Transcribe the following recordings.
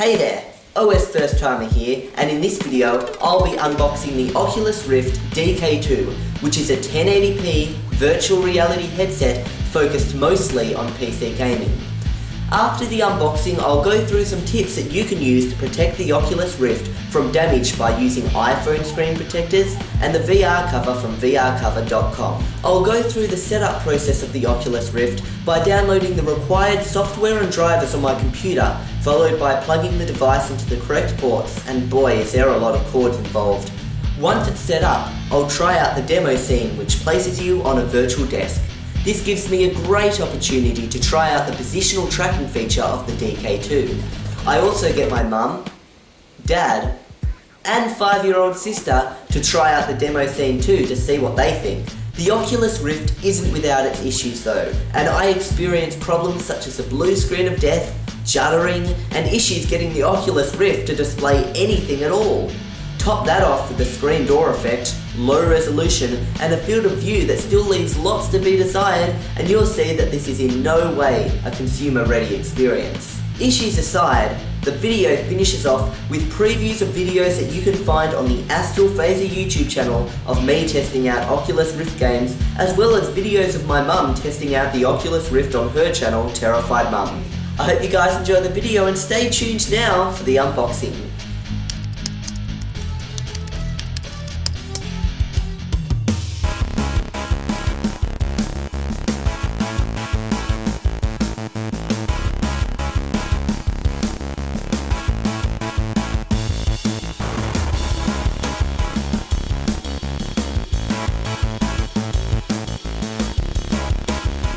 Hey there, OSFirstTimer here, and in this video I'll be unboxing the Oculus Rift DK2, which is a 1080p virtual reality headset focused mostly on PC gaming. After the unboxing, I'll go through some tips that you can use to protect the Oculus Rift from damage by using iPhone screen protectors and the VR cover from vrcover.com. I'll go through the setup process of the Oculus Rift by downloading the required software and drivers on my computer, followed by plugging the device into the correct ports, and boy is there a lot of cords involved. Once it's set up, I'll try out the demo scene, which places you on a virtual desk. This gives me a great opportunity to try out the positional tracking feature of the DK2. I also get my mum, dad, and 5-year-old sister to try out the demo scene too to see what they think. The Oculus Rift isn't without its issues though, and I experience problems such as a blue screen of death, juddering, and issues getting the Oculus Rift to display anything at all. Top that off with the screen door effect, low resolution, and a field of view that still leaves lots to be desired, and you'll see that this is in no way a consumer-ready experience. Issues aside, the video finishes off with previews of videos that you can find on the Astral Phaser YouTube channel of me testing out Oculus Rift games, as well as videos of my mum testing out the Oculus Rift on her channel, Terrified Mum. I hope you guys enjoy the video and stay tuned now for the unboxing.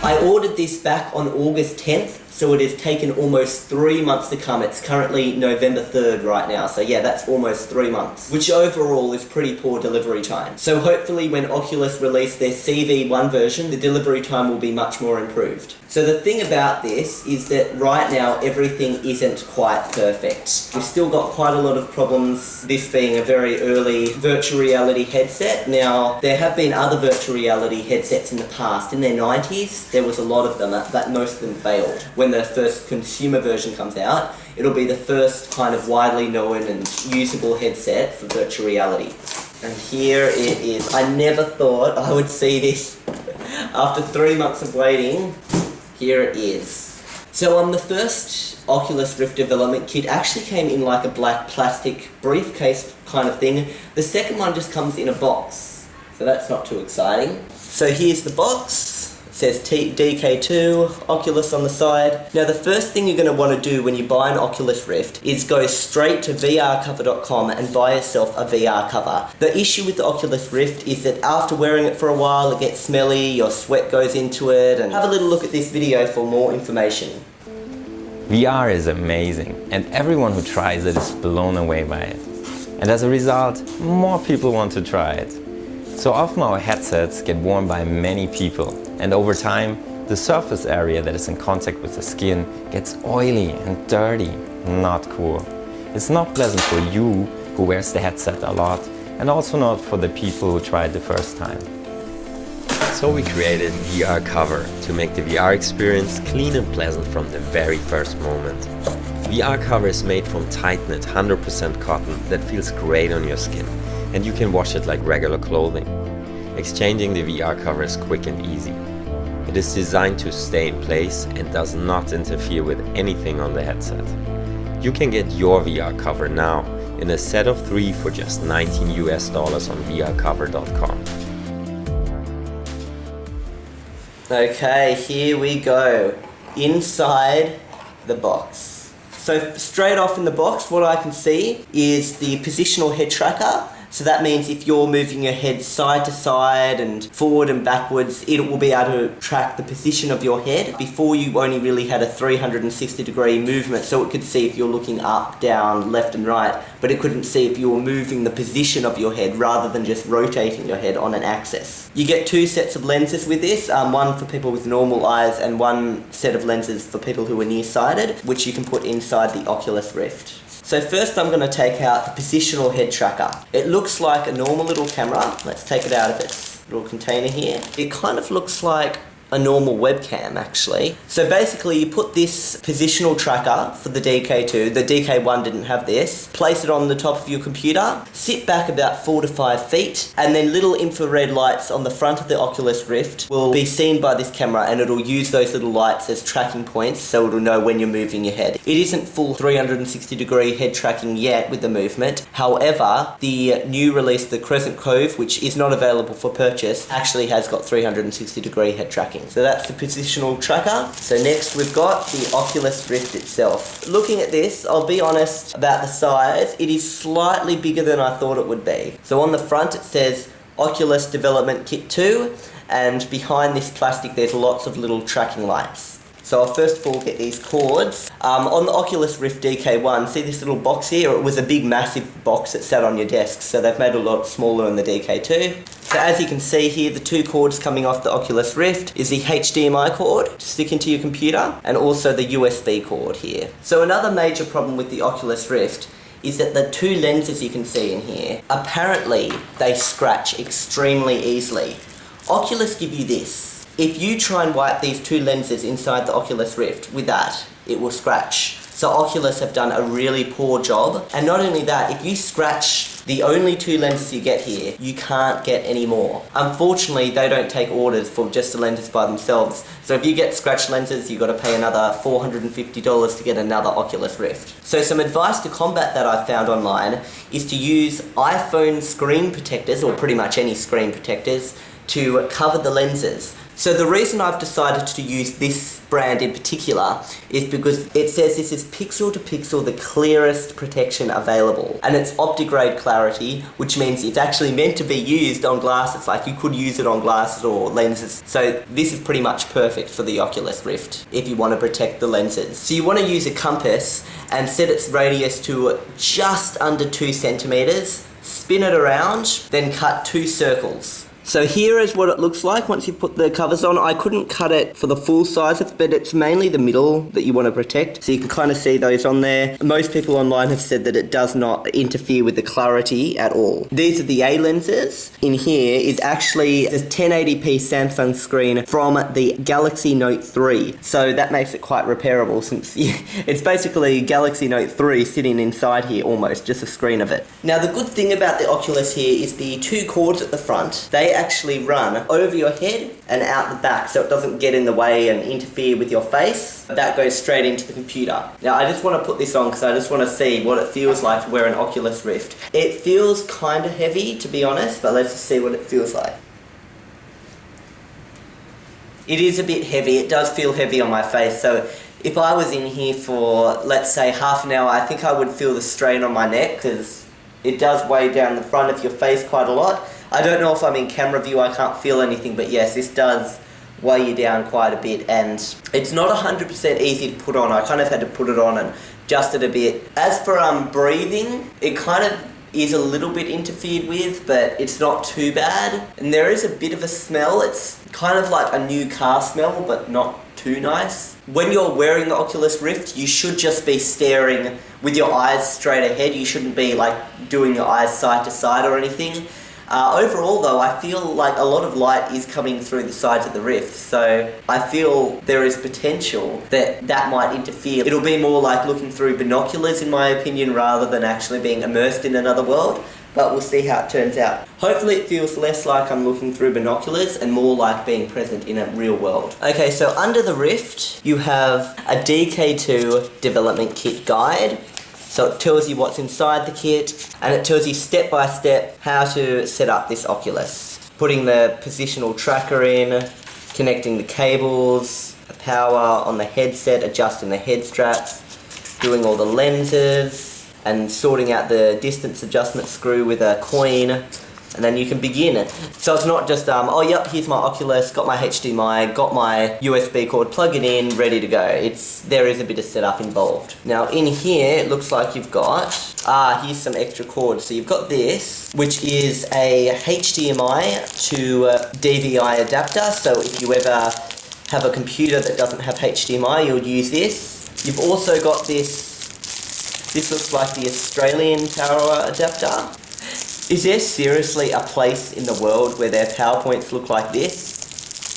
I ordered this back on August 10th, so it has taken almost 3 months to come. It's currently November 3rd right now, so yeah, that's almost 3 months, which overall is pretty poor delivery time. So hopefully when Oculus release their CV1 version, the delivery time will be much more improved. So the thing about this is that right now everything isn't quite perfect. We've still got quite a lot of problems, this being a very early virtual reality headset. Now, there have been other virtual reality headsets in the past. In their 90s, there was a lot of them, but most of them failed. When the first consumer version comes out, it'll be the first kind of widely known and usable headset for virtual reality. And here it is. I never thought I would see this after 3 months of waiting. Here it is. So the first Oculus Rift development kit actually came in like a black plastic briefcase kind of thing. The second one just comes in a box, so that's not too exciting. So here's the box. It says DK2, Oculus on the side. Now the first thing you're going to want to do when you buy an Oculus Rift is go straight to vrcover.com and buy yourself a VR cover. The issue with the Oculus Rift is that after wearing it for a while it gets smelly, your sweat goes into it, and have a little look at this video for more information. VR is amazing, and everyone who tries it is blown away by it. And as a result, more people want to try it. So often our headsets get worn by many people, and over time, the surface area that is in contact with the skin gets oily and dirty. Not cool. It's not pleasant for you who wears the headset a lot, and also not for the people who try it the first time. So we created VR Cover to make the VR experience clean and pleasant from the very first moment. VR Cover is made from tight-knit 100% cotton that feels great on your skin, and you can wash it like regular clothing. Exchanging the VR cover is quick and easy. It is designed to stay in place and does not interfere with anything on the headset. You can get your VR cover now in a set of 3 for just $19 on vrcover.com. Okay, here we go. Inside the box. So straight off in the box, what I can see is the positional head tracker. So that means if you're moving your head side to side and forward and backwards, it will be able to track the position of your head. Before, you only really had a 360-degree movement, so it could see if you're looking up, down, left and right, but it couldn't see if you were moving the position of your head rather than just rotating your head on an axis. You get 2 sets of lenses with this, one for people with normal eyes and 1 set of lenses for people who are nearsighted, which you can put inside the Oculus Rift. So first I'm going to take out the positional head tracker. It looks like a normal little camera. Let's take it out of its little container here. It kind of looks like a normal webcam actually. So basically you put this positional tracker for the DK2, the DK1 didn't have this, place it on the top of your computer, sit back about 4 to 5 feet, and then little infrared lights on the front of the Oculus Rift will be seen by this camera, and it'll use those little lights as tracking points so it'll know when you're moving your head. It isn't full 360-degree head tracking yet with the movement. However, the new release, the Crescent Cove, which is not available for purchase, actually has got 360-degree head tracking. So that's the positional tracker. So next we've got the Oculus Rift itself. Looking at this, I'll be honest about the size. It is slightly bigger than I thought it would be. So on the front it says Oculus Development Kit 2, and behind this plastic there's lots of little tracking lights. So I'll first of all get these cords. On the Oculus Rift DK1, see this little box here? It was a big massive box that sat on your desk, so they've made it a lot smaller in the DK2. So as you can see here, the two cords coming off the Oculus Rift is the HDMI cord to stick into your computer, and also the USB cord here. So another major problem with the Oculus Rift is that the two lenses you can see in here, apparently they scratch extremely easily. Oculus give you this. If you try and wipe these two lenses inside the Oculus Rift with that, it will scratch. So Oculus have done a really poor job. And not only that, if you scratch the only two lenses you get here, you can't get any more. Unfortunately, they don't take orders for just the lenses by themselves. So if you get scratched lenses, you've got to pay another $450 to get another Oculus Rift. So some advice to combat that I found online is to use iPhone screen protectors, or pretty much any screen protectors, to cover the lenses. So the reason I've decided to use this brand in particular is because it says this is pixel to pixel the clearest protection available, and it's optic-grade clarity, which means it's actually meant to be used on glasses. Like, you could use it on glasses or lenses. So this is pretty much perfect for the Oculus Rift if you want to protect the lenses. So you want to use a compass and set its radius to just under 2 centimeters, spin it around, then cut 2 circles. So here is what it looks like once you've put the covers on. I couldn't cut it for the full size, but it's mainly the middle that you want to protect. So you can kind of see those on there. Most people online have said that it does not interfere with the clarity at all. These are the A lenses. In here is actually the 1080p Samsung screen from the Galaxy Note 3. So that makes it quite repairable, since it's basically Galaxy Note 3 sitting inside here almost, just a screen of it. Now the good thing about the Oculus here is the 2 cords at the front. They actually run over your head and out the back, so it doesn't get in the way and interfere with your face. That goes straight into the computer. Now I just want to put this on because I just want to see what it feels like to wear an Oculus Rift. It feels kind of heavy, to be honest, but let's just see what it feels like. It is a bit heavy. It does feel heavy on my face, so if I was in here for, let's say, half an hour, I think I would feel the strain on my neck, because it does weigh down the front of your face quite a lot. I don't know if I'm in camera view, I can't feel anything, but yes, this does weigh you down quite a bit, and it's not 100% easy to put on. I kind of had to put it on and adjust it a bit. As for breathing, it kind of is a little bit interfered with, but it's not too bad. And there is a bit of a smell. It's kind of like a new car smell, but not too nice. When you're wearing the Oculus Rift, you should just be staring with your eyes straight ahead. You shouldn't be like doing your eyes side to side or anything. Overall though, I feel like a lot of light is coming through the sides of the Rift, so I feel there is potential that that might interfere. It'll be more like looking through binoculars in my opinion, rather than actually being immersed in another world, but we'll see how it turns out. Hopefully it feels less like I'm looking through binoculars and more like being present in a real world. Okay, so under the Rift you have a DK2 development kit guide. So it tells you what's inside the kit, and it tells you step by step how to set up this Oculus. Putting the positional tracker in, connecting the cables, the power on the headset, adjusting the head straps, doing all the lenses, and sorting out the distance adjustment screw with a coin. And then you can begin it. So it's not just, oh yep, here's my Oculus, got my HDMI, got my USB cord, plug it in, ready to go. There is a bit of setup involved. Now in here, it looks like you've got, here's some extra cords. So you've got this, which is a HDMI to DVI adapter. So if you ever have a computer that doesn't have HDMI, you'll use this. You've also got this looks like the Australian power adapter. Is there seriously a place in the world where their PowerPoints look like this?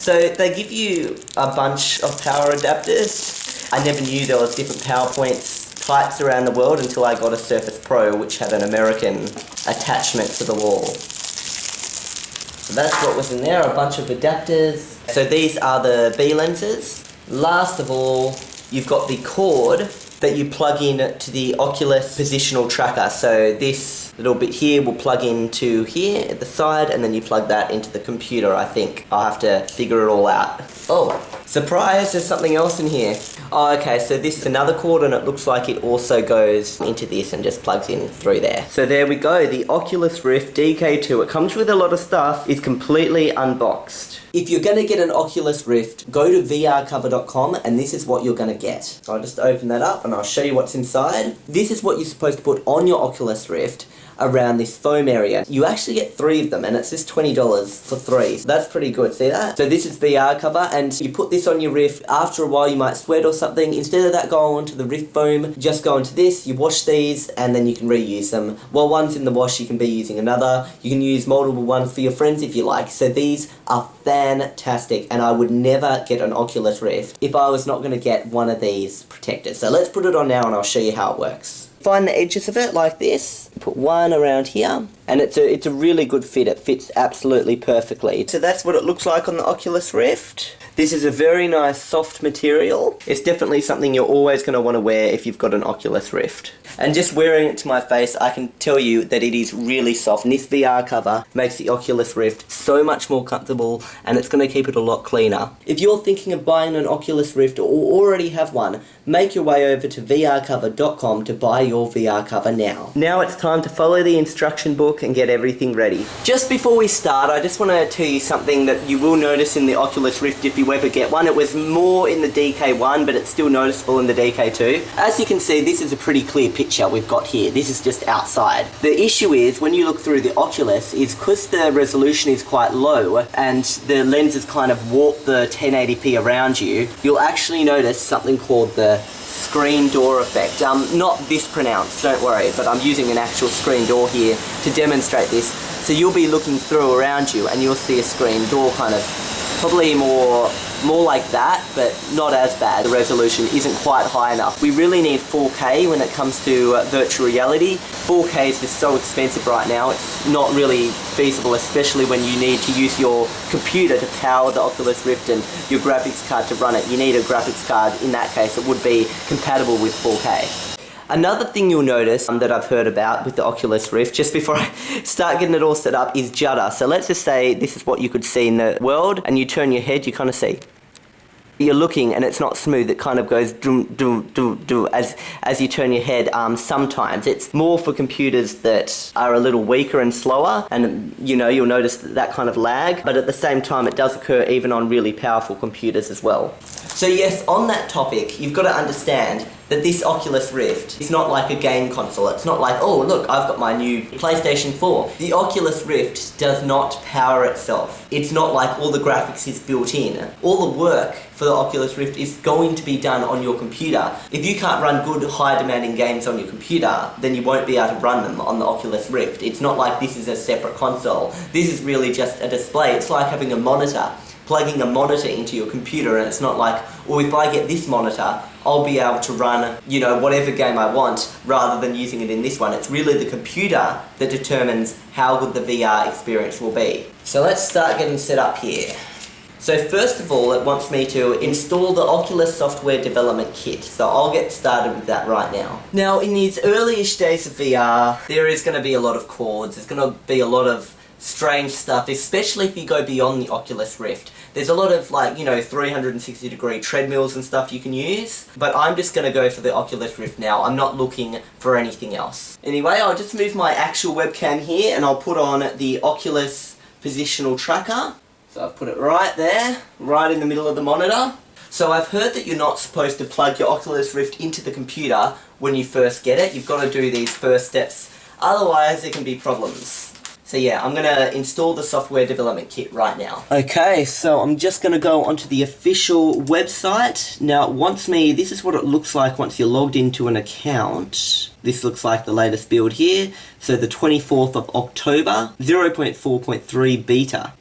So they give you a bunch of power adapters. I never knew there was different PowerPoint types around the world until I got a Surface Pro, which had an American attachment to the wall. So that's what was in there, a bunch of adapters. So these are the B lenses. Last of all, you've got the cord that you plug in to the Oculus positional tracker. So this little bit here will plug into here at the side, and then you plug that into the computer, I think. I'll have to figure it all out. Oh, surprise, there's something else in here. Oh, okay, so this is another cord, and it looks like it also goes into this and just plugs in through there. So there we go, the Oculus Rift DK2. It comes with a lot of stuff. It's completely unboxed. If you're going to get an Oculus Rift, go to vrcover.com, and this is what you're going to get. So I'll just open that up and I'll show you what's inside. This is what you're supposed to put on your Oculus Rift around this foam area. You actually get 3 of them, and it's just $20 for 3. So that's pretty good, see that? So this is VR cover, and you put this on your Rift. After a while you might sweat or something. Instead of that going onto the Rift foam, just go into this, you wash these, and then you can reuse them. While one's in the wash, you can be using another. You can use multiple ones for your friends if you like. So these are fantastic, and I would never get an Oculus Rift if I was not going to get one of these protectors. So let's put it on now and I'll show you how it works. Find the edges of it like this, put one around here, and it's a really good fit. It fits absolutely perfectly. So that's what it looks like on the Oculus Rift. This is a very nice soft material. It's definitely something you're always going to want to wear if you've got an Oculus Rift. And just wearing it to my face, I can tell you that it is really soft. And this VR cover makes the Oculus Rift so much more comfortable, and it's going to keep it a lot cleaner. If you're thinking of buying an Oculus Rift or already have one, make your way over to vrcover.com to buy your VR cover now. Now it's time to follow the instruction book and get everything ready. Just before we start, I just want to tell you something that you will notice in the Oculus Rift if you ever get one. It was more in the DK1, but it's still noticeable in the DK2. As you can see, this is a pretty clear picture we've got here. This is just outside. The issue is, when you look through the Oculus, is because the resolution is quite low and the lenses kind of warp the 1080p around you, you'll actually notice something called the screen door effect. Not this pronounced, don't worry, but I'm using an actual screen door here to demonstrate this. So you'll be looking through around you and you'll see a screen door kind of probably more like that, but not as bad. The resolution isn't quite high enough. We really need 4K when it comes to virtual reality. 4K is just so expensive right now. It's not really feasible, especially when you need to use your computer to power the Oculus Rift and your graphics card to run it. You need a graphics card. In that case, it would be compatible with 4K. Another thing you'll notice that I've heard about with the Oculus Rift, just before I start getting it all set up, is judder. So let's just say this is what you could see in the world, and you turn your head, you kind of see. You're looking and it's not smooth, it kind of goes dum dum dum dum as you turn your head. Sometimes it's more for computers that are a little weaker and slower, and you know, you'll notice that kind of lag, but at the same time it does occur even on really powerful computers as well. So yes, on that topic, you've got to understand that this Oculus Rift is not like a game console. It's not like, oh look, I've got my new PlayStation 4. The Oculus Rift does not power itself. It's not like all the graphics is built in. All the work for the Oculus Rift is going to be done on your computer. If you can't run good, high demanding games on your computer, then you won't be able to run them on the Oculus Rift. It's not like this is a separate console. This is really just a display. It's like having a monitor. Plugging a monitor into your computer, and it's not like, well, if I get this monitor, I'll be able to run, you know, whatever game I want rather than using it in this one. It's really the computer that determines how good the VR experience will be. So let's start getting set up here. So first of all, it wants me to install the Oculus Software Development Kit. So I'll get started with that right now. Now, in these early-ish days of VR, there is going to be a lot of cords. There's going to be a lot of strange stuff, especially if you go beyond the Oculus Rift. There's a lot of, like, you know, 360 degree treadmills and stuff you can use, but I'm just going to go for the Oculus Rift now. I'm not looking for anything else. Anyway, I'll just move my actual webcam here and I'll put on the Oculus Positional Tracker. So I've put it right there, right in the middle of the monitor. So I've heard that you're not supposed to plug your Oculus Rift into the computer when you first get it. You've got to do these first steps, otherwise there can be problems. So yeah, I'm going to install the software development kit right now. Okay, so I'm just going to go onto the official website. Now it wants me, this is what it looks like once you're logged into an account. This looks like the latest build here. So the 24th of October, 0.4.3 beta.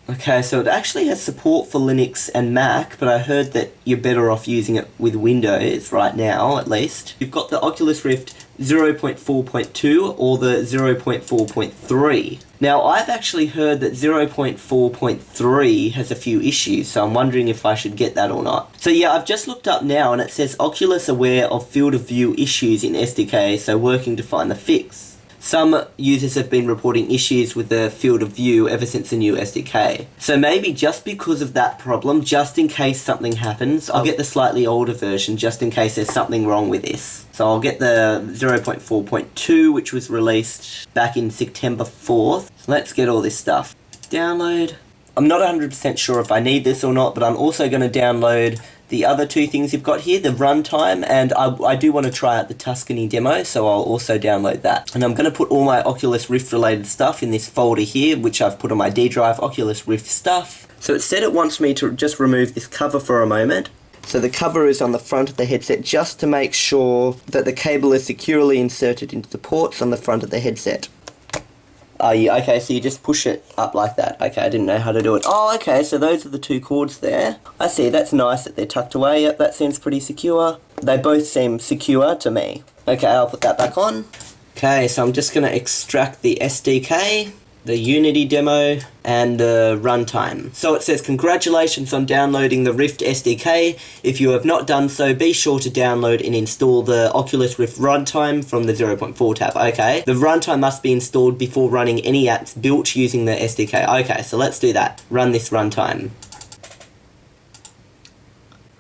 Okay, so it actually has support for Linux and Mac, but I heard that you're better off using it with Windows right now, at least. You've got the Oculus Rift 0.4.2 or the 0.4.3. Now, I've actually heard that 0.4.3 has a few issues, so I'm wondering if I should get that or not. So yeah, I've just looked up now and it says Oculus aware of field of view issues in SDK, so working to find the fix. Some users have been reporting issues with the field of view ever since the new SDK. So maybe just because of that problem, just in case something happens, I'll get the slightly older version just in case there's something wrong with this. So I'll get the 0.4.2, which was released back in September 4th. So let's get all this stuff. Download. I'm not 100% sure if I need this or not, but I'm also going to download the other two things you've got here, the runtime, and I do want to try out the Tuscany demo, so I'll also download that. And I'm going to put all my Oculus Rift related stuff in this folder here, which I've put on my D drive, Oculus Rift stuff. So it said it wants me to just remove this cover for a moment. So the cover is on the front of the headset just to make sure that the cable is securely inserted into the ports on the front of the headset. Oh, yeah, okay, so you just push it up like that. Okay, I didn't know how to do it. Oh, okay, so those are the two cords there. I see, that's nice that they're tucked away. Yep, that seems pretty secure. They both seem secure to me. Okay, I'll put that back on. Okay, so I'm just going to extract the SDK, the Unity demo, and the runtime. So it says, congratulations on downloading the Rift SDK. If you have not done so, be sure to download and install the Oculus Rift runtime from the 0.4 tab. Okay, the runtime must be installed before running any apps built using the SDK. Okay, so let's do that. Run this runtime.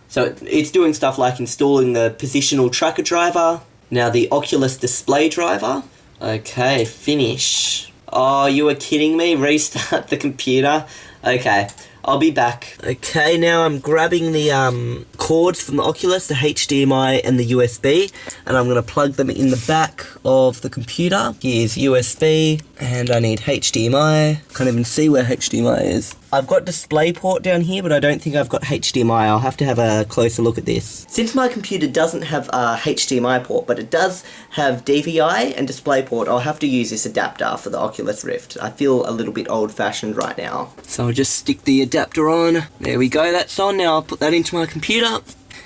So it's doing stuff like installing the positional tracker driver, now the Oculus display driver. Okay, finish. Oh, you were kidding me? Restart the computer? Okay, I'll be back. Okay, now I'm grabbing the cords from the Oculus, the HDMI and the USB, and I'm going to plug them in the back of the computer. Here's USB, and I need HDMI. Can't even see where HDMI is. I've got DisplayPort down here, but I don't think I've got HDMI. I'll have to have a closer look at this. Since my computer doesn't have a HDMI port, but it does have DVI and DisplayPort, I'll have to use this adapter for the Oculus Rift. I feel a little bit old-fashioned right now. So I'll just stick the adapter on. There we go, that's on. Now I'll put that into my computer.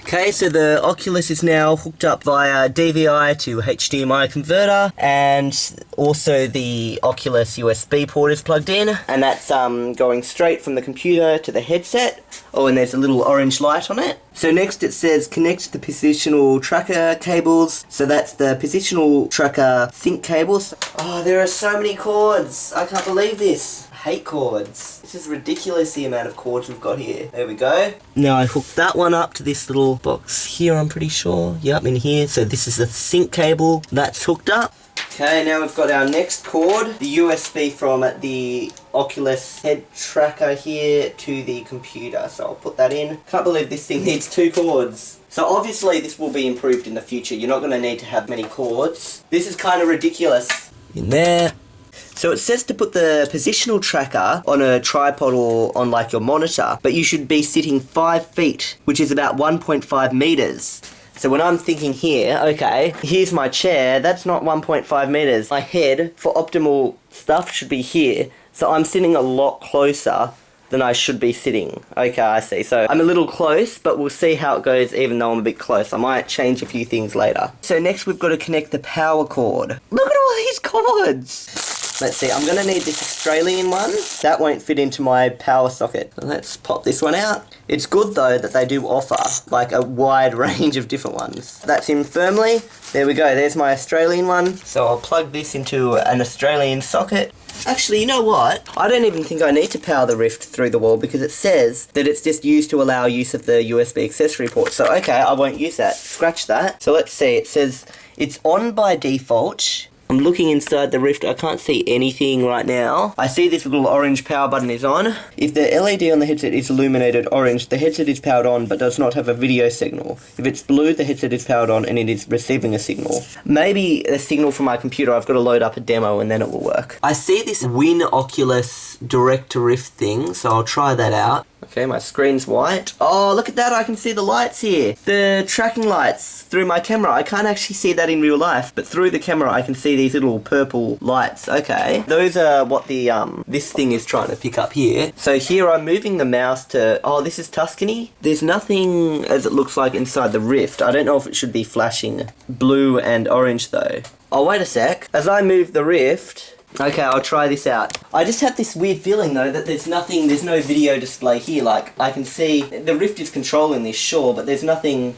Okay, so the Oculus is now hooked up via DVI to HDMI converter, and also the Oculus USB port is plugged in, and that's going straight from the computer to the headset. Oh, and there's a little orange light on it. So next it says connect the positional tracker cables. So that's the positional tracker sync cables. Oh, there are so many cords. I can't believe this. I hate cords. This is ridiculous, the amount of cords we've got here. There we go. Now I hooked that one up to this little box here, I'm pretty sure. Yep, in here. So this is the sync cable. That's hooked up. Okay, now we've got our next cord, the USB from the Oculus head tracker here to the computer. So I'll put that in. Can't believe this thing needs two cords. So obviously this will be improved in the future. You're not going to need to have many cords. This is kind of ridiculous. In there. So it says to put the positional tracker on a tripod or on like your monitor, but you should be sitting 5 feet, which is about 1.5 meters. So when I'm thinking here, okay, here's my chair, that's not 1.5 meters. My head for optimal stuff should be here. So I'm sitting a lot closer than I should be sitting. Okay, I see. So I'm a little close, but we'll see how it goes even though I'm a bit close. I might change a few things later. So next we've got to connect the power cord. Look at all these cords! Let's see, I'm going to need this Australian one. That won't fit into my power socket. Let's pop this one out. It's good though that they do offer like a wide range of different ones. That's in firmly. There we go, there's my Australian one. So I'll plug this into an Australian socket. Actually, you know what? I don't even think I need to power the Rift through the wall because it says that it's just used to allow use of the USB accessory port. So okay, I won't use that. Scratch that. So let's see, it says it's on by default. I'm looking inside the Rift, I can't see anything right now. I see this little orange power button is on. If the LED on the headset is illuminated orange, the headset is powered on but does not have a video signal. If it's blue, the headset is powered on and it is receiving a signal. Maybe a signal from my computer, I've got to load up a demo and then it will work. I see this Win Oculus Direct to Rift thing, so I'll try that out. Okay, my screen's white. Oh, look at that, I can see the lights here. The tracking lights through my camera. I can't actually see that in real life, but through the camera I can see these little purple lights. Okay, those are what the, this thing is trying to pick up here. So here I'm moving the mouse to, oh, this is Tuscany. There's nothing as it looks like inside the Rift. I don't know if it should be flashing blue and orange though. Oh, wait a sec. As I move the Rift, okay, I'll try this out. I just have this weird feeling though that there's no video display here. Like, I can see the Rift is controlling this, sure, but there's nothing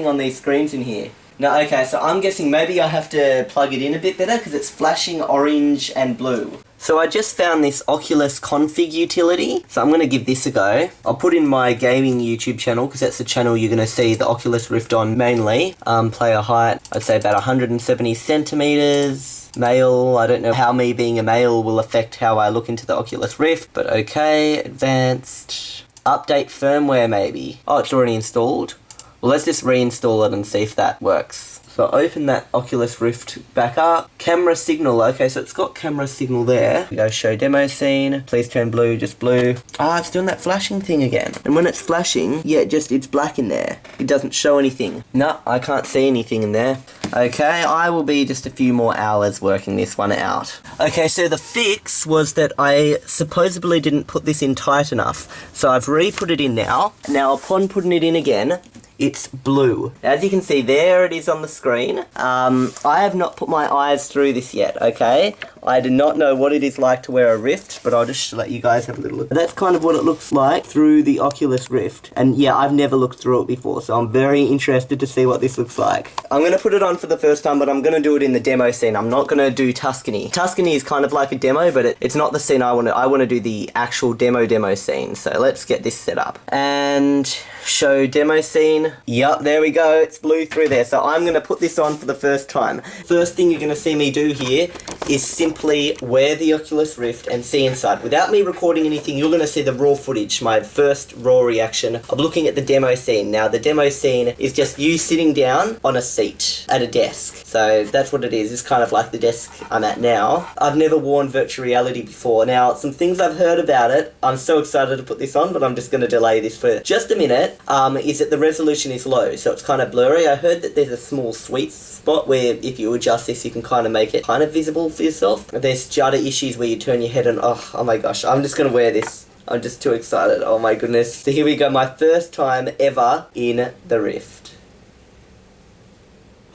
on these screens in here. No, okay, so I'm guessing maybe I have to plug it in a bit better because it's flashing orange and blue. So I just found this Oculus config utility, so I'm going to give this a go. I'll put in my gaming YouTube channel because that's the channel you're going to see the Oculus Rift on mainly. Player height, I'd say about 170 centimeters. Male, I don't know how me being a male will affect how I look into the Oculus Rift, but okay. Advanced. Update firmware maybe. Oh, it's already installed. Well, let's just reinstall it and see if that works. So open that Oculus Rift back up. Camera signal, okay, so it's got camera signal there. We go show demo scene. Please turn blue, just blue. Ah, it's doing that flashing thing again. And when it's flashing, yeah, it's black in there. It doesn't show anything. No, I can't see anything in there. Okay, I will be just a few more hours working this one out. Okay, so the fix was that I supposedly didn't put this in tight enough. So I've re-put it in now. Now upon putting it in again, it's blue. As you can see, there it is on the screen. I have not put my eyes through this yet, okay? I do not know what it is like to wear a Rift, but I'll just let you guys have a little look. That's kind of what it looks like through the Oculus Rift. And yeah, I've never looked through it before, so I'm very interested to see what this looks like. I'm going to put it on for the first time, but I'm going to do it in the demo scene. I'm not going to do Tuscany. Tuscany is kind of like a demo, but it's not the scene I want to. I want to do the actual demo scene. So let's get this set up. And show demo scene. Yup, there we go. It's blue through there. So I'm going to put this on for the first time. First thing you're going to see me do here is simply wear the Oculus Rift and see inside. Without me recording anything, you're going to see the raw footage, my first raw reaction of looking at the demo scene. Now, the demo scene is just you sitting down on a seat at a desk. So that's what it is. It's kind of like the desk I'm at now. I've never worn virtual reality before. Now, some things I've heard about it, I'm so excited to put this on, but I'm just going to delay this for just a minute, is that the resolution is low, so it's kind of blurry. I heard that there's a small sweet spot where if you adjust this, you can kind of make it kind of visible for yourself. There's stutter issues where you turn your head and oh my gosh, I'm just going to wear this. I'm just too excited. Oh my goodness. So here we go, my first time ever in the Rift.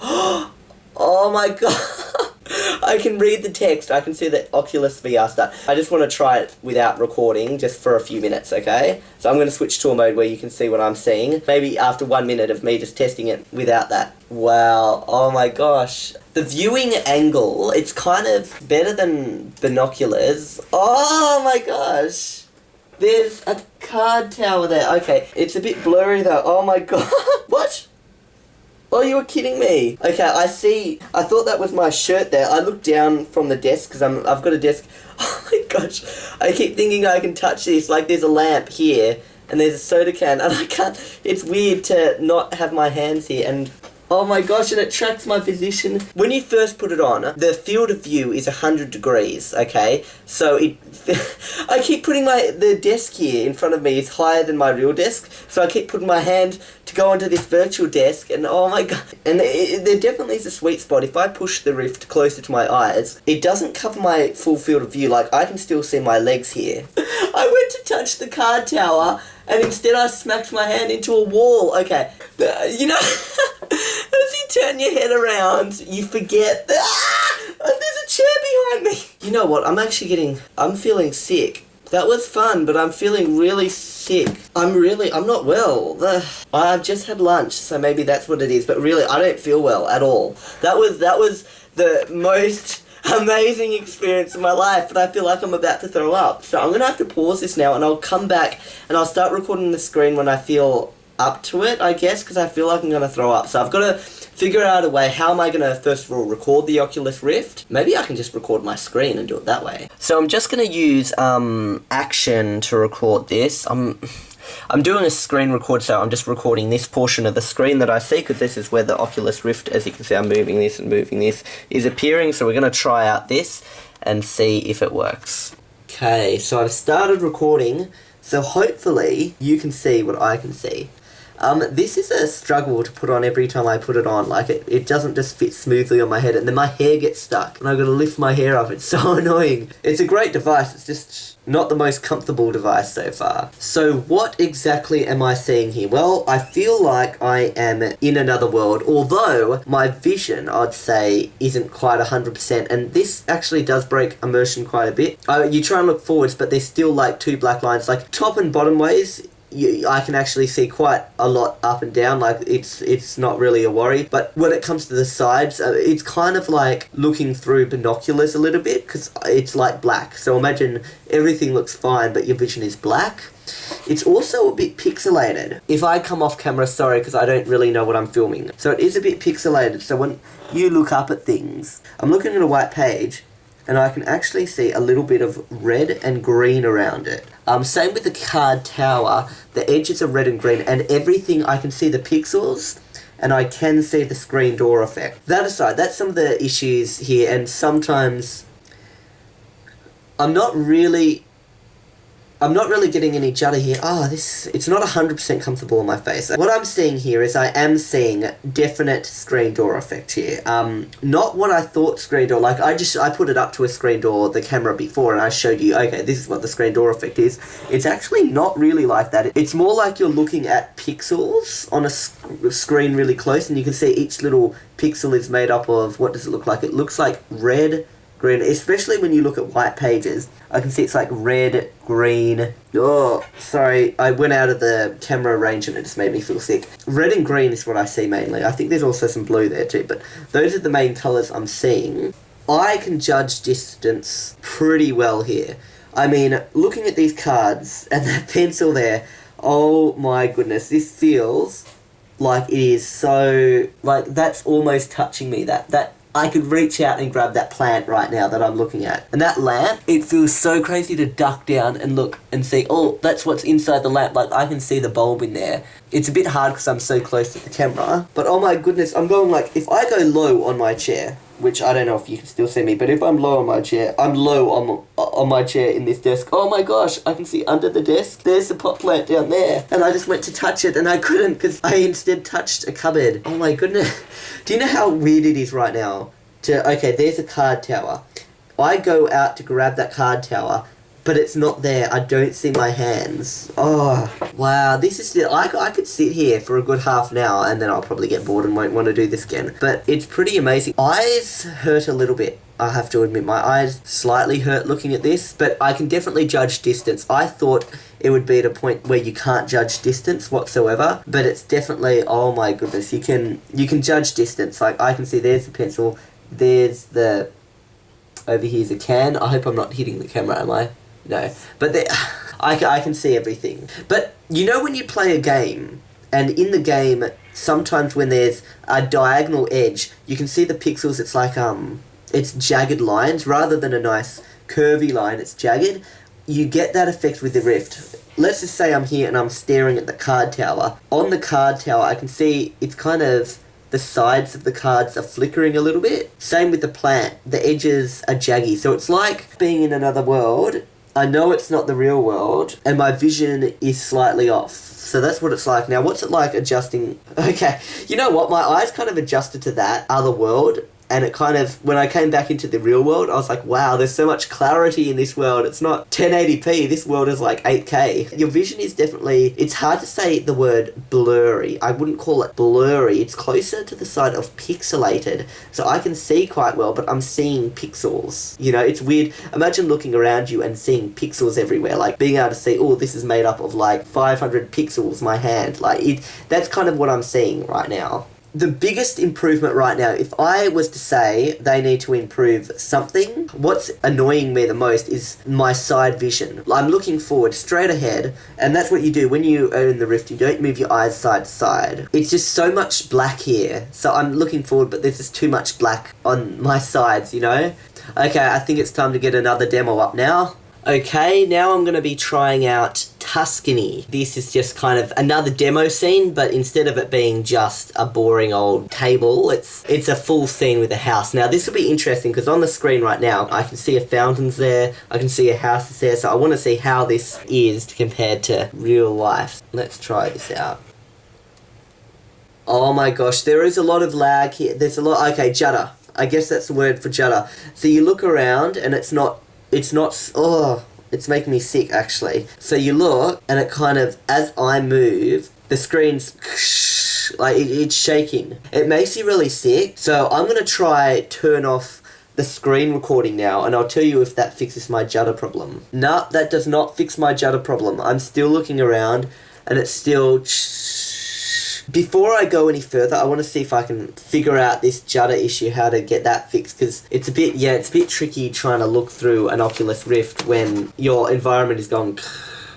Oh my god. I can read the text. I can see the Oculus VR start. I just want to try it without recording, just for a few minutes, okay? So I'm going to switch to a mode where you can see what I'm seeing. Maybe after 1 minute of me just testing it without that. Wow. Oh my gosh. The viewing angle, it's kind of better than binoculars. Oh my gosh. There's a card tower there. Okay, it's a bit blurry though. Oh my god. What? Oh, you were kidding me. Okay, I see. I thought that was my shirt there. I looked down from the desk because I've got a desk. Oh my gosh. I keep thinking I can touch this. Like there's a lamp here and there's a soda can and I can't. It's weird to not have my hands here and oh my gosh, and it tracks my position. When you first put it on, the field of view is 100 degrees, okay? So I keep putting the desk here in front of me is higher than my real desk, so I keep putting my hand to go onto this virtual desk, and oh my god. And there definitely is a sweet spot. If I push the Rift closer to my eyes, it doesn't cover my full field of view. Like, I can still see my legs here. I went to touch the card tower, and instead I smacked my hand into a wall. Okay, you know, as you turn your head around, you forget that there's a chair behind me. You know what, I'm feeling sick. That was fun, but I'm feeling really sick. I'm not well. I've just had lunch, so maybe that's what it is, but really, I don't feel well at all. That was the most amazing experience of my life, but I feel like I'm about to throw up. So I'm going to have to pause this now, and I'll come back, and I'll start recording the screen when I feel up to it, I guess, because I feel like I'm going to throw up. So I've got to figure out a way, how am I going to, first of all, record the Oculus Rift? Maybe I can just record my screen and do it that way. So I'm just going to use Action to record this. I'm doing a screen record, so I'm just recording this portion of the screen that I see, because this is where the Oculus Rift, as you can see, I'm moving this and moving this, is appearing. So we're going to try out this and see if it works. Okay, so I've started recording So hopefully you can see what I can see. This is a struggle to put on every time I put it on. Like, it doesn't just fit smoothly on my head, and then my hair gets stuck, and I've got to lift my hair up. It's so annoying. It's a great device, it's just not the most comfortable device so far. So what exactly am I seeing here? Well, I feel like I am in another world, although my vision, I'd say, isn't quite 100%, and this actually does break immersion quite a bit. You try and look forwards, but there's still like two black lines, like top and bottom ways. I can actually see quite a lot up and down, like it's not really a worry. But when it comes to the sides, it's kind of like looking through binoculars a little bit, because it's like black. So imagine everything looks fine, but your vision is black. It's also a bit pixelated. If I come off camera, sorry, because I don't really know what I'm filming. So it is a bit pixelated, so when you look up at things, I'm looking at a white page, and I can actually see a little bit of red and green around it. Same with the card tower, the edges are red and green, and everything, I can see the pixels, and I can see the screen door effect. That aside, that's some of the issues here, and sometimes I'm not really getting any judder here. It's not 100% comfortable on my face. What I'm seeing here is I am seeing definite screen door effect here. Not what I thought screen door, like I put it up to a screen door, the camera before, and I showed you, okay, this is what the screen door effect is. It's actually not really like that. It's more like you're looking at pixels on a screen really close, and you can see each little pixel is made up of, what does it look like? It looks like red, green, especially when you look at white pages. I can see it's like red, green. Oh, sorry, I went out of the camera range and it just made me feel sick. Red and green is what I see mainly. I think there's also some blue there too, but those are the main colours I'm seeing. I can judge distance pretty well here. I mean, looking at these cards and that pencil there, oh my goodness, this feels like it is so, like, that's almost touching me. That I could reach out and grab that plant right now that I'm looking at. And that lamp, it feels so crazy to duck down and look and see, oh, that's what's inside the lamp. Like, I can see the bulb in there. It's a bit hard because I'm so close to the camera. But oh my goodness, I'm going like, if I go low on my chair, which I don't know if you can still see me, but if I'm low on my chair, I'm low on my chair in this desk. Oh my gosh, I can see under the desk, there's the pot plant down there. And I just went to touch it and I couldn't because I instead touched a cupboard. Oh my goodness. Do you know how weird it is right now? Okay, there's a card tower. I go out to grab that card tower, but it's not there. I don't see my hands. Oh, wow. This is... I could sit here for a good half an hour and then I'll probably get bored and won't want to do this again. But it's pretty amazing. Eyes hurt a little bit. I have to admit, my eyes slightly hurt looking at this, but I can definitely judge distance. I thought it would be at a point where you can't judge distance whatsoever, but it's definitely... Oh my goodness. You can judge distance. Like, I can see there's the pencil... There's the... Over here's a can. I hope I'm not hitting the camera, am I? No. But there, I can see everything. But you know when you play a game, and in the game, sometimes when there's a diagonal edge, you can see the pixels, it's like, it's jagged lines. Rather than a nice curvy line, it's jagged. You get that effect with the Rift. Let's just say I'm here and I'm staring at the card tower. On the card tower, I can see it's kind of... The sides of the cards are flickering a little bit. Same with the plant. The edges are jaggy. So it's like being in another world. I know it's not the real world. And my vision is slightly off. So that's what it's like. Now, what's it like adjusting? Okay. You know what? My eyes kind of adjusted to that other world. And it kind of, when I came back into the real world, I was like, wow, there's so much clarity in this world. It's not 1080p. This world is like 8K. Your vision is definitely, it's hard to say the word blurry. I wouldn't call it blurry. It's closer to the side of pixelated. So I can see quite well, but I'm seeing pixels. You know, it's weird. Imagine looking around you and seeing pixels everywhere. Like being able to see, oh, this is made up of like 500 pixels, my hand. Like that's kind of what I'm seeing right now. The biggest improvement right now, if I was to say they need to improve something, what's annoying me the most is my side vision. I'm looking forward straight ahead, and that's what you do when you own the Rift. You don't move your eyes side to side. It's just so much black here. So I'm looking forward, but there's just too much black on my sides, you know? Okay, I think it's time to get another demo up now. Okay, now I'm going to be trying out Tuscany. This is just kind of another demo scene, but instead of it being just a boring old table, it's a full scene with a house. Now this will be interesting because on the screen right now, I can see a fountain's there, I can see a house is there, so I want to see how this is compared to real life. Let's try this out. Oh my gosh, there is a lot of lag here. There's a lot, okay, judder. I guess that's the word for judder. So you look around and it's not, oh, it's making me sick actually. So you look and it kind of, as I move, the screen's like it's shaking. It makes you really sick. So I'm going to try turn off the screen recording now and I'll tell you if that fixes my judder problem. No, that does not fix my judder problem. I'm still looking around and it's still... Before I go any further, I want to see if I can figure out this judder issue, how to get that fixed, because it's a bit tricky trying to look through an Oculus Rift when your environment is going...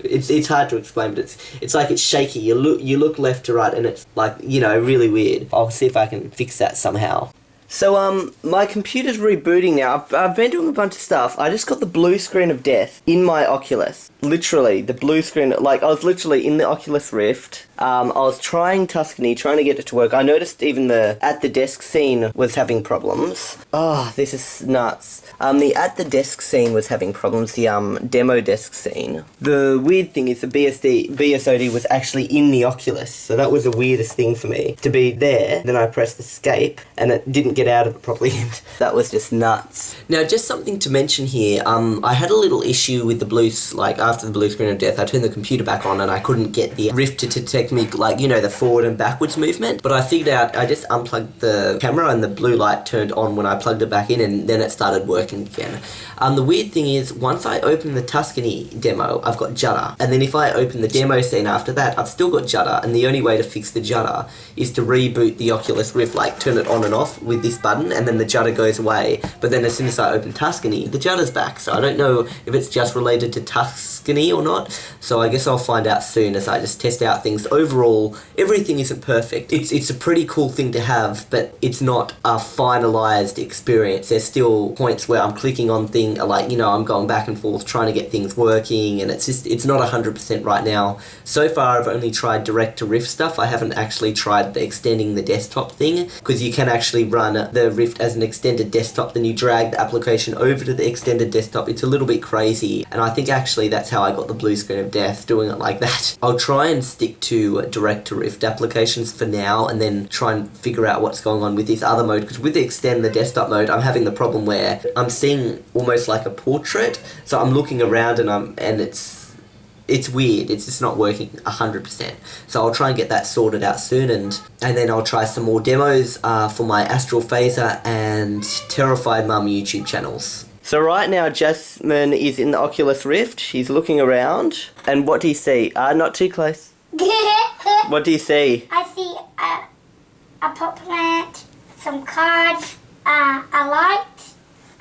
It's hard to explain, but it's like it's shaky. You look left to right and it's like, you know, really weird. I'll see if I can fix that somehow. So, my computer's rebooting now. I've been doing a bunch of stuff. I just got the blue screen of death in my Oculus. Literally, the blue screen, like, I was literally in the Oculus Rift. I was trying Tuscany, trying to get it to work. I noticed even the at the desk scene was having problems. Oh, this is nuts. The at the desk scene was having problems, the demo desk scene. The weird thing is the BSOD was actually in the Oculus, so that was the weirdest thing for me. To be there, then I pressed escape, and it didn't get out of it properly. That was just nuts. Now, just something to mention here, I had a little issue with the blue, like, after the blue screen of death, I turned the computer back on and I couldn't get the Rift to detect me, like, you know, the forward and backwards movement. But I figured out, I just unplugged the camera and the blue light turned on when I plugged it back in and then it started working again. The weird thing is, once I open the Tuscany demo, I've got judder. And then if I open the demo scene after that, I've still got judder. And the only way to fix the judder is to reboot the Oculus Rift, like turn it on and off with this button, and then the judder goes away. But then as soon as I open Tuscany, the judder's back. So I don't know if it's just related to Tuscany or not. So I guess I'll find out soon as I just test out things. Overall, everything isn't perfect. It's a pretty cool thing to have, but it's not a finalized experience. There's still points where I'm clicking on things, like, you know, I'm going back and forth trying to get things working, and it's not 100% right now. So far I've only tried direct to Rift stuff. I haven't actually tried extending the desktop thing, because you can actually run the Rift as an extended desktop, then you drag the application over to the extended desktop. It's a little bit crazy, and I think actually that's how I got the blue screen of death, doing it like that. I'll try and stick to direct to Rift applications for now, and then try and figure out what's going on with this other mode, because with the extend the desktop mode, I'm having the problem where I'm seeing almost like a portrait, so I'm looking around and it's weird. It's just not working 100%. So I'll try and get that sorted out soon, and then I'll try some more demos for my Astral Phaser and Terrified Mum YouTube channels. So right now Jasmine is in the Oculus Rift. She's looking around, and what do you see? Not too close. What do you see? I see a pot plant, some cards, a light,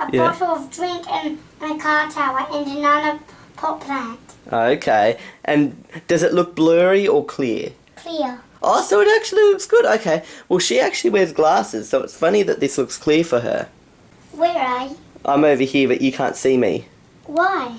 a bottle of drink, and a car tower, and another pot plant. Okay. And does it look blurry or clear? Clear. Oh, so it actually looks good. Okay. Well, she actually wears glasses, so it's funny that this looks clear for her. Where are you? I'm over here, but you can't see me. Why?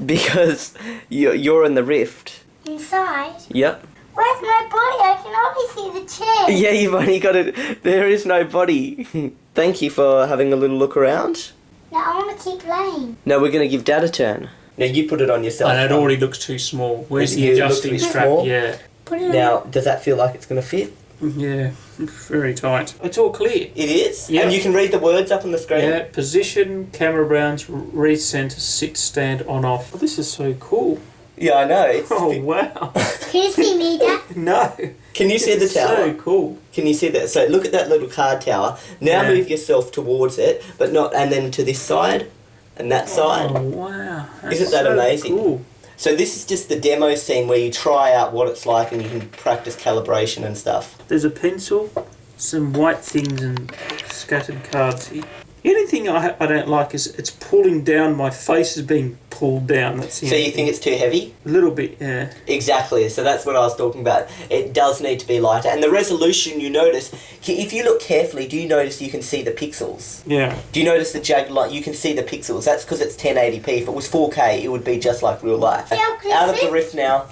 Because you're in the Rift. Inside? Yep. Where's my body? I can only see the chair. Yeah, you've only got it. There is no body. Thank you for having a little look around. Now I want to keep playing. No, we're going to give Dad a turn. Now you put it on yourself. And it already looks too small. Where's the It looks adjusting too strap? small? Yeah. Put it Now, does that feel like it's going to fit? Yeah. Very tight. It's all clear. It is? Yeah. And you can read the words up on the screen? Yeah. Position, camera brands, read center, sit, stand, on, off. Oh, this is so cool. Yeah, I know. It's Oh, wow. Can you see me, Dad? No. Can you see the It's tower? so cool. Can you see that? So look at that little card tower. Now Yeah. move yourself towards it, but not, and then to this side and that side. Oh, wow. That's Isn't that so amazing? Cool. So this is just the demo scene where you try out what it's like and you can practice calibration and stuff. There's a pencil, some white things and scattered cards here. The only thing I don't like is it's pulling down, my face is being pulled down. That's the So only you think it's too heavy? A little bit, yeah. Exactly, so that's what I was talking about. It does need to be lighter. And the resolution, you notice, if you look carefully, do you notice you can see the pixels? Yeah. Do you notice the jagged line? You can see the pixels. That's because it's 1080p. If it was 4K, it would be just like real life. Yeah, Out of the Rift now.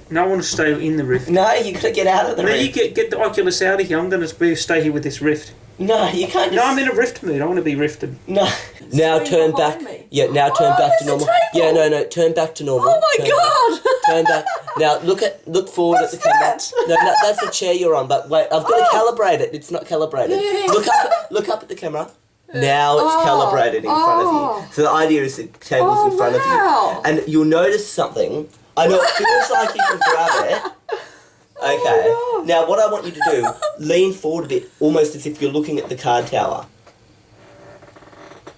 No, I want to stay in the Rift. No, you got to get out of the No, Rift. you get the Oculus out of here. I'm going to stay here with this Rift. No, you can't just... No, I'm in a Rift mood. I want to be rifted. No. Now turn back. Me. Yeah, now turn back to there's a normal. table. Yeah, no, turn back to normal. Oh my Turn God! back. Turn back. Now look forward What's at the camera. that? No, that's the chair you're on. But wait, I've got to calibrate it. It's not calibrated. Yeah. Look up at the camera. Now it's calibrated in front of you. So the idea is the table's in front of wow. you, and you'll notice something. I know it feels like you can grab it. Okay. Oh, now what I want you to do, lean forward a bit, almost as if you're looking at the card tower.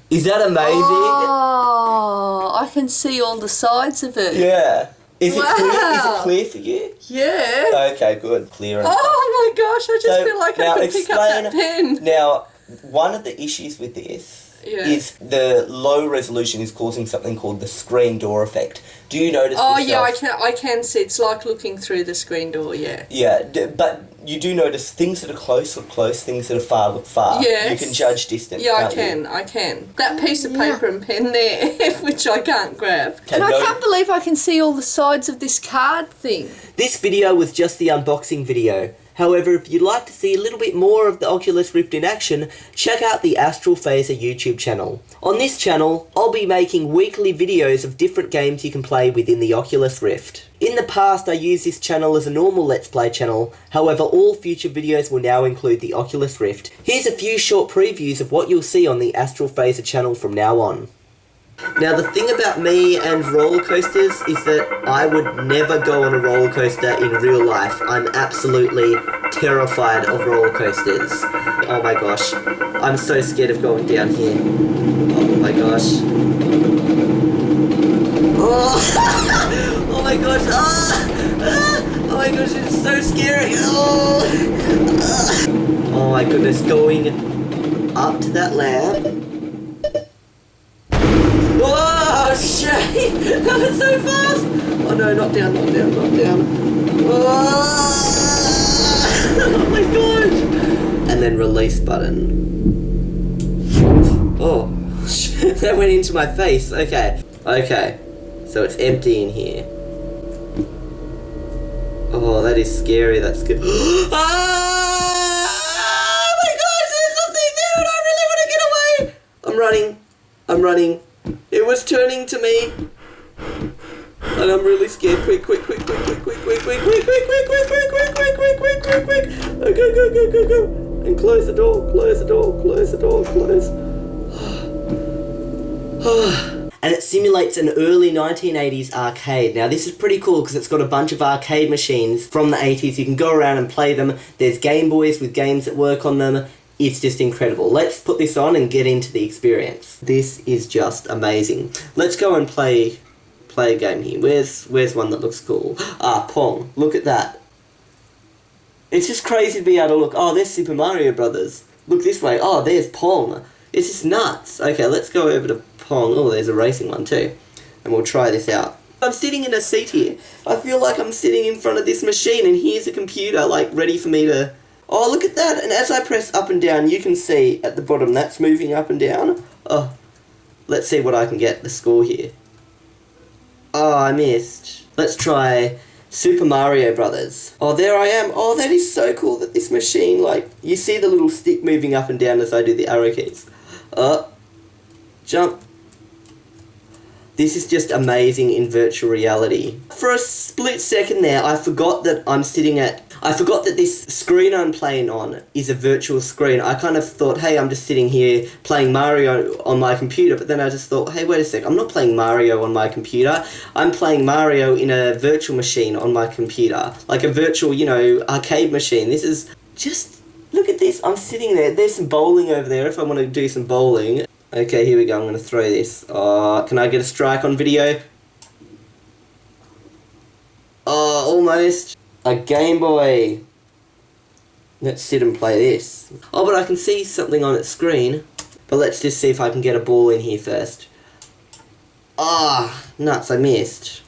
Is that amazing? Oh, I can see all the sides of it. Yeah. Is it clear? Is Wow. it clear for you? Yeah. Okay, good. Clear. And Oh my gosh, I just So, feel like now I can pick up that pen. Now, one of the issues with this is the low resolution is causing something called the screen door effect. Do you notice Oh yourself? yeah, I can see. It's like looking through the screen door, yeah. Yeah, but you do notice things that are close look close, things that are far look far. Yes. You can judge distance, Yeah, can't you? I can. That piece of paper and pen there, which I can't grab. Okay, And I no- can't believe I can see all the sides of this card thing. This video was just the unboxing video. However, if you'd like to see a little bit more of the Oculus Rift in action, check out the Astral Phaser YouTube channel. On this channel, I'll be making weekly videos of different games you can play within the Oculus Rift. In the past, I used this channel as a normal Let's Play channel, however all future videos will now include the Oculus Rift. Here's a few short previews of what you'll see on the Astral Phaser channel from now on. Now the thing about me and roller coasters is that I would never go on a roller coaster in real life. I'm absolutely terrified of roller coasters. Oh my gosh, I'm so scared of going down here. Oh my gosh. Oh, oh my gosh. Oh my gosh, it's so scary. Oh my goodness, going up to that lamp. Whoa, shit! That was so fast! Oh no, not down. Oh my gosh! And then release button. Oh, that went into my face. Okay. So it's empty in here. Oh, that is scary. That's good. Ah! Oh my gosh, there's something there and I really want to get away! I'm running. It was turning to me. And I'm really scared. Quick. Oh, go. And close the door. And it simulates an early 1980s arcade. Now this is pretty cool because it's got a bunch of arcade machines from the 80s. You can go around and play them. There's Game Boys with games that work on them. It's just incredible. Let's put this on and get into the experience. This is just amazing. Let's go and play a game here. Where's one that looks cool? Ah, Pong. Look at that. It's just crazy to be able to look. Oh, there's Super Mario Brothers. Look this way. Oh, there's Pong. It's just nuts. Okay, let's go over to Pong. Oh, there's a racing one too. And we'll try this out. I'm sitting in a seat here. I feel like I'm sitting in front of this machine and here's a computer like ready for me to... Oh, look at that! And as I press up and down, you can see at the bottom that's moving up and down. Oh, let's see what I can get the score here. Oh, I missed. Let's try Super Mario Brothers. Oh, there I am. Oh, that is so cool that this machine, like, you see the little stick moving up and down as I do the arrow keys. Jump. This is just amazing in virtual reality. For a split second there, I forgot that this screen I'm playing on is a virtual screen. I kind of thought, hey, I'm just sitting here playing Mario on my computer, but then I just thought, hey, wait a sec, I'm not playing Mario on my computer. I'm playing Mario in a virtual machine on my computer. Like a virtual, arcade machine. This is just, look at this, I'm sitting there. There's some bowling over there if I want to do some bowling. Okay, here we go, I'm going to throw this. Can I get a strike on video? Oh, almost. A Game Boy. Let's sit and play this. Oh, but I can see something on its screen. But let's just see if I can get a ball in here first. Ah, nuts, I missed.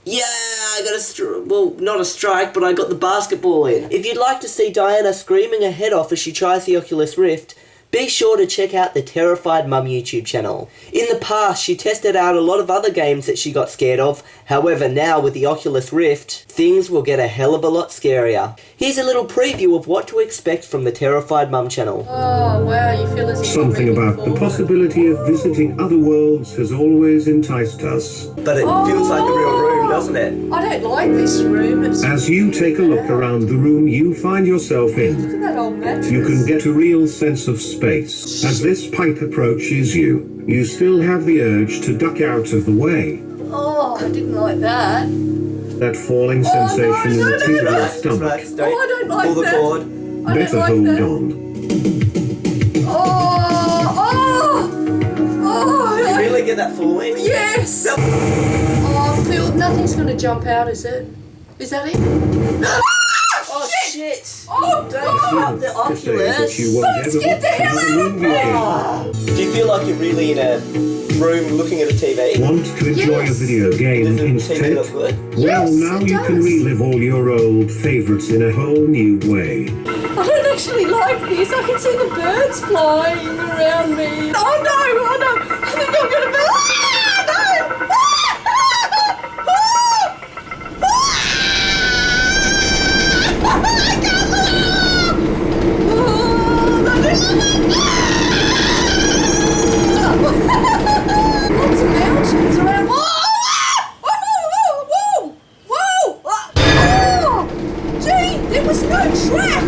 Yeah, I got not a strike, but I got the basketball in. If you'd like to see Diana screaming her head off as she tries the Oculus Rift, be sure to check out the Terrified Mum YouTube channel. In the past, she tested out a lot of other games that she got scared of. However, now with the Oculus Rift, things will get a hell of a lot scarier. Here's a little preview of what to expect from the Terrified Mum channel. Oh, wow, you feel as if Something about the possibility of visiting other worlds has always enticed us. But it feels like a real room, doesn't it? I don't like this room. It's As you take a look around the room you find yourself Look in, at that old mattress. you can get a real sense of space. As this pipe approaches you, you still have the urge to duck out of the way. Oh, I didn't like that. That falling sensation in the pit of your stomach. Right, Oh, I don't like pull the that. cord. I don't Better like hold that. on. Oh, Did you really get that falling? yes. Oh, Phil, nothing's going to jump out, is it? Is that it? Oh shit! Oh, Don't God. cut the To say that Oculus! you won't ever get the hell another out of movie again. Do you feel like you're really in a room looking at a TV? Want to enjoy a Yes. video game Does the TV look instead? good? Well, Yes, now it you can does. relive all your old favorites in a whole new way. I don't actually like this. I can see the birds flying around me. Oh, no. Oh, no. I think I'm going to be... Ah, no. Ah, lots of mountains around. Whoa! Oh! Gee, there was no track.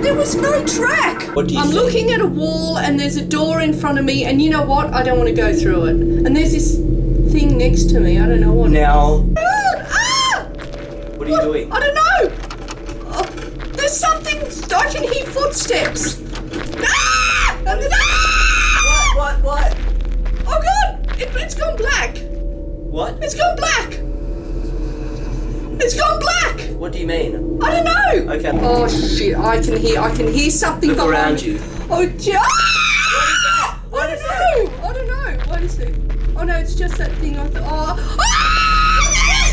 There was no track. What do you I'm think? looking at a wall and there's a door in front of me, and you know what? I don't want to go through it. And there's this thing next to me. I don't know what. Now, Ah! what are you doing? I don't know. Oh, there's something. I can hear footsteps. Ah! What? Oh God! It's gone black. What? It's gone black. It's gone black. What do you mean? I don't know. Okay. Oh shit! I can hear something Look behind around me. you. Oh, ah! What I is don't know. I don't know. What is it? Oh no, it's just that thing. I thought. Oh. Ah!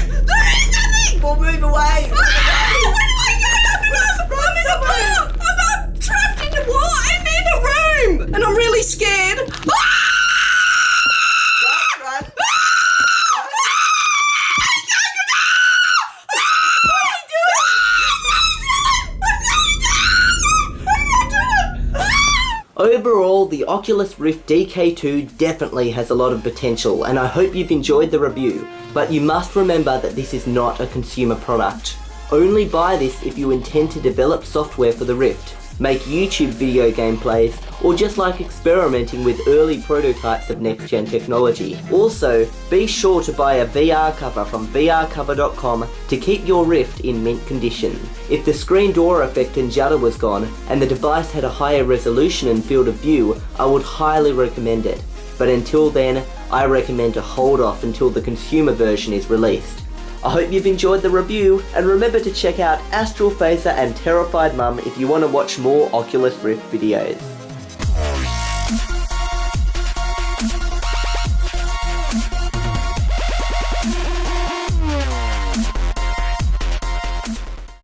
There is something. Well, move away! Ah! Where do I go? I'm in a bar. I'm trapped in a wall. I'm in a room, and I'm really scared. Ah! Run! Overall, the Oculus Rift DK2 definitely has a lot of potential, and I hope you've enjoyed the review. But you must remember that this is not a consumer product. Only buy this if you intend to develop software for the Rift, make YouTube video gameplays, or just like experimenting with early prototypes of next-gen technology. Also, be sure to buy a VR cover from vrcover.com to keep your Rift in mint condition. If the screen door effect and judder was gone, and the device had a higher resolution and field of view, I would highly recommend it. But until then, I recommend to hold off until the consumer version is released. I hope you've enjoyed the review, and remember to check out Astral Phaser and Terrified Mum if you want to watch more Oculus Rift videos.